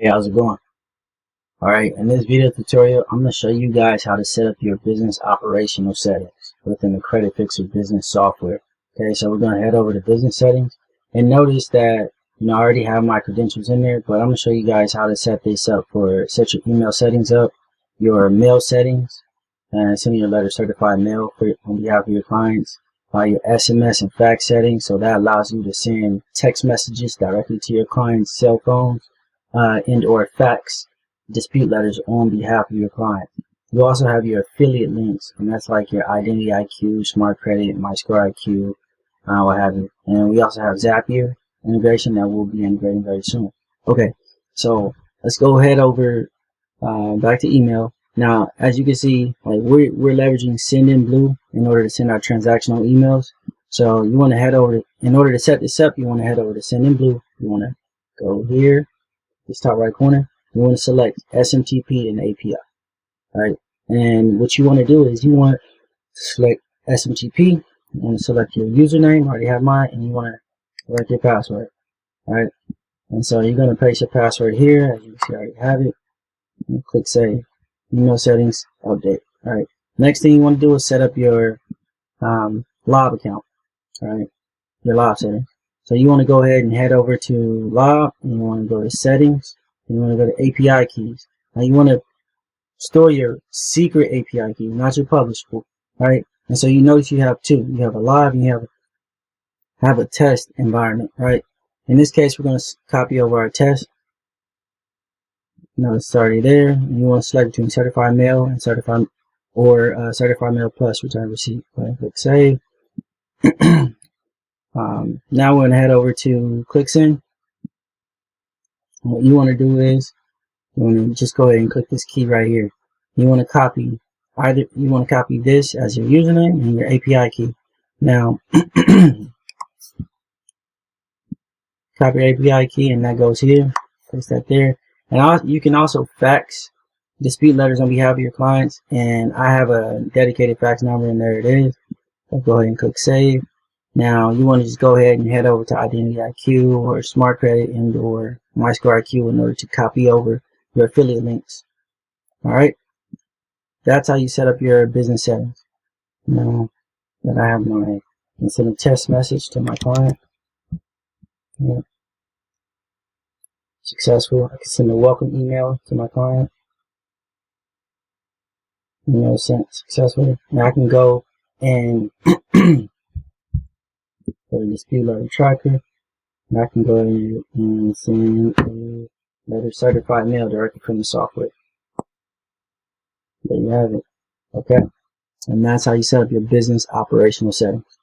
Hey, how's it going? Alright, in this video tutorial, I'm going to show you guys how to set up your business operational settings within the Creditfixrr business software. Okay, so we're going to head over to business settings and notice that I already have my credentials in there, but I'm going to show you guys how to set this up set your email settings up, your mail settings, and send your letter certified mail on behalf of your clients, your SMS and fax settings, so that allows you to send text messages directly to your clients' cell phones, and or fax dispute letters on behalf of your client. You also have your affiliate links, and that's like your Identity IQ, Smart Credit, MyScore IQ, what have you. And we also have Zapier integration that we'll be integrating very soon. Okay, so let's go ahead over back to email. Now, as you can see, like we're leveraging Send in Blue in order to send our transactional emails. So you want to head over in order to set this up, you want to head over to Send in Blue. You want to go here, this top right corner. You want to select SMTP and API. Alright, and what you want to do is you want to select SMTP. You want to select your username. I already have mine, and you want to select your password. Alright, and so you're going to paste your password here. As you can see, I already have it. And click Save. Email settings, update. Alright, next thing you want to do is set up your Lob account. Alright, your Lob settings. So you want to go ahead and head over to Lob, and you want to go to Settings, and you want to go to API keys. Now you want to store your secret API key, not your publishable. Alright, and so you notice you have two. You have a live and you have a test environment. Right. In this case, we're going to copy over our test. It's already there. And you want to select between certified mail and certified mail plus return receipt. Click Save. Now we're going to head over to Clicksync. What you want to do is you want to just go ahead and click this key right here. You want to copy this as your username and your API key. Now copy your API key, and that goes here. Place that there. And you can also fax dispute letters on behalf of your clients, and I have a dedicated fax number, and there it is. So go ahead and click Save. Now you want to just go ahead and head over to Identity IQ or Smart Credit and or MyScore IQ in order to copy over your affiliate links. Alright, that's how you set up your business settings. Now that I have my send a test message to my client. Yeah. Successful. I can send a welcome email to my client. Email sent successfully. Now I can go and go to dispute letter tracker. And I can go ahead and send a letter certified mail directly from the software. There you have it. Okay. And that's how you set up your business operational settings.